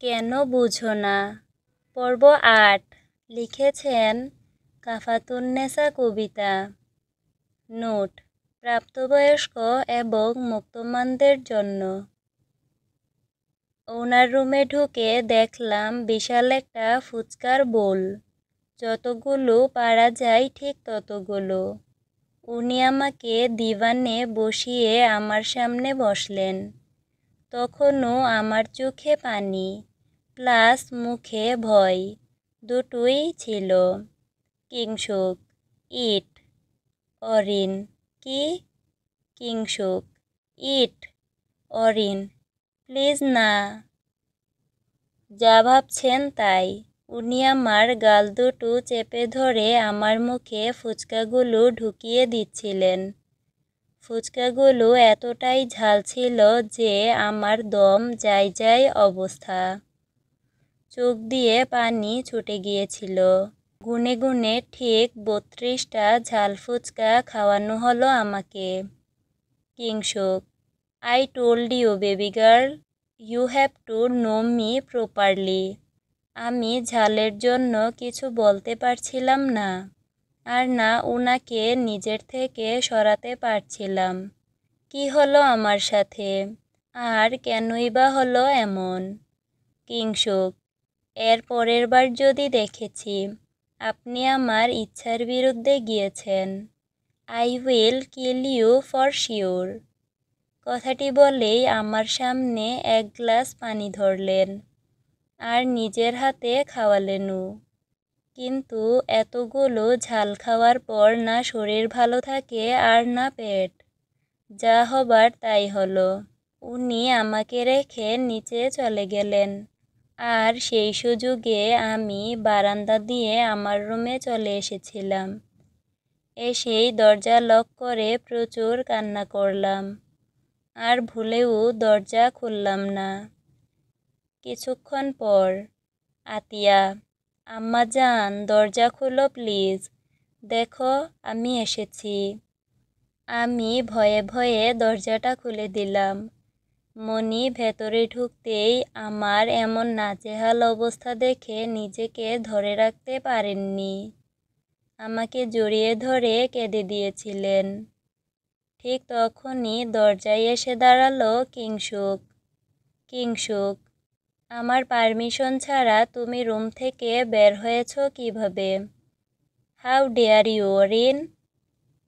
কেন বুঝো না? পর্ব ৮ লিখেছেন কাফাতুন্নেসা কবিতা। নোট: প্রাপ্তবয়স্ক এবং মুক্তমানদের জন্য। ওনার রুমে ঢুকে দেখলাম বিশাল একটা ফুচকার বোল, যতগুলো পারা যায় ঠিক ততগুলো। উনি আমাকে দিওয়ানে বসিয়ে আমার সামনে বসলেন। তখনও আমার চোখে পানি প্লাস মুখে ভয় দুটোই ছিল। কিংসুক, ইট। অরিন, কি? কিংসুক, ইট। অরিন, প্লিজ না। যা ভাবছেন তাই। উনি আমার গাল দুটো চেপে ধরে আমার মুখে ফুচকাগুলো ঢুকিয়ে দিচ্ছিলেন। ফুচকাগুলো এতটাই ঝাল ছিল যে আমার দম যায় যায় অবস্থা। চোখ দিয়ে পানি ছুটে গিয়েছিল। গুনে গুনে ঠিক ৩২টা ঝাল ফুচকা খাওয়ানো হলো আমাকে। Kingshuk, I told you baby girl, you have to know me properly. আমি ঝালের জন্য কিছু বলতে পারছিলাম না, আর না উনাকে নিজের থেকে সরাতে পারছিলাম। কি হলো আমার সাথে, আর কেনই বা হলো এমন? কিংসুক, এর পরের বার যদি দেখেছি আপনি আমার ইচ্ছার বিরুদ্ধে গিয়েছেন, I will kill you for sure. কথাটি বলেই আমার সামনে এক গ্লাস পানি ধরলেন আর নিজের হাতে খাওয়ালেনও। কিন্তু এতগুলো ঝাল খাওয়ার পর না শরীর ভালো থাকে আর না পেট। যা হবার তাই হলো। উনি আমাকে রেখে নিচে চলে গেলেন, আর সেই সুযোগে আমি বারান্দা দিয়ে আমার রুমে চলে এসেছিলাম। এসেই দরজা লক করে প্রচুর কান্না করলাম, আর ভুলেও দরজা খুললাম না। কিছুক্ষণ পর, আতিয়া, আম্মাজান দরজা খুলো প্লিজ, দেখো আমি এসেছি। আমি ভয়ে ভয়ে দরজাটা খুলে দিলাম। মনি ভেতরে ঢুকতেই আমার এমন নাজেহাল অবস্থা দেখে নিজেকে ধরে রাখতে পারেননি। আমাকে জড়িয়ে ধরে কেঁদে দিয়েছিলেন। ঠিক তখনই দরজায় এসে দাঁড়ালো কিংসুক। কিংসুক, আমার পারমিশন ছাড়া তুমি রুম থেকে বের হয়েছ কিভাবে? How dare you Arin?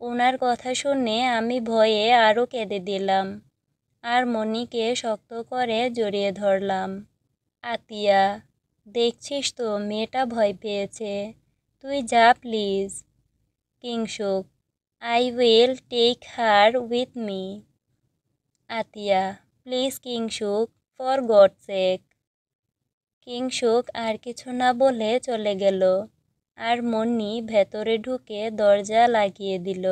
ওনার কথা শুনে আমি ভয়ে আরও কেঁদে দিলাম, আর মনিকে শক্ত করে জড়িয়ে ধরলাম। আতিয়া, দেখছিস তো মেয়েটা ভয় পেয়েছে, তুই যা please. Kingsuk, I will take her with me. Atiya, please Kingsuk, for God's sake. Kingsuk আর কিছু না বলে চলে গেল, আর মনি ভেতরে ঢুকে দরজা লাগিয়ে দিল।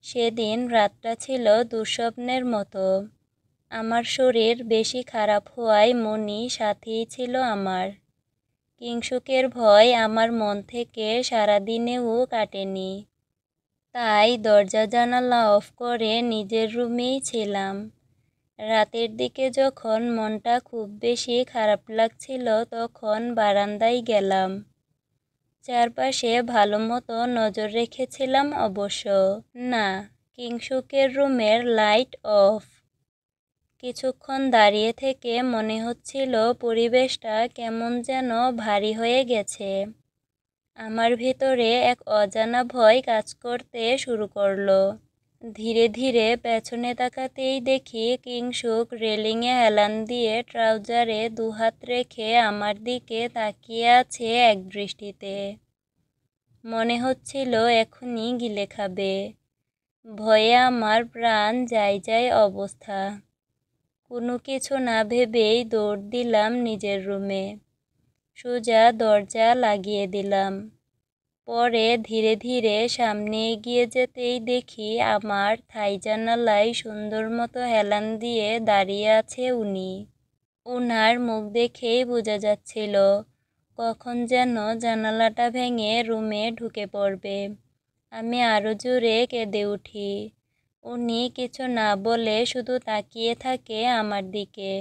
সেদিন রাতটা ছিল দুঃস্বপ্নের মতো। আমার শরীর বেশি খারাপ হওয়ায় মনি সাথেই ছিল আমার। কিংসুকের ভয় আমার মন থেকে সারাদিনেও কাটেনি। তাই দরজা জানালা অফ করে নিজের রুমেই ছিলাম। রাতের দিকে যখন মনটা খুব বেশি খারাপ লাগছিল তখন বারান্দায় গেলাম। চারপাশে ভালো মতো নজর রেখেছিলাম অবশ্য। না, কিংসুকের রুমের লাইট অফ। কিছুক্ষণ দাঁড়িয়ে থেকে মনে হচ্ছিল পরিবেশটা কেমন যেন ভারী হয়ে গেছে। আমার ভিতরে এক অজানা ভয় কাজ করতে শুরু করলো। ধীরে ধীরে পেছনে তাকাতেই দেখি কিংসুক রেলিংয়ে হেলান দিয়ে ট্রাউজারে দুহাত রেখে আমার দিকে তাকিয়ে আছে এক দৃষ্টিতে। মনে হচ্ছিল এখনই গিলে খাবে। ভয়ে আমার প্রাণ যায় যায় অবস্থা। কোনো কিছু না ভেবেই দৌড় দিলাম নিজের রুমে। সোজা দরজা লাগিয়ে দিলাম। পরে ধীরে ধীরে সামনে এগিয়ে যেতেই দেখি আমার থাই জানালায় সুন্দর মতো হেলান দিয়ে দাঁড়িয়ে আছে উনি। ওনার মুখ দেখেই বোঝা যাচ্ছিল কখন যেন জানালাটা ভেঙে রুমে ঢুকে পড়বে। আমি আরও জোরে কেঁদে উঠি। উনি কিছু না বলে শুধু তাকিয়ে থাকে আমার দিকে।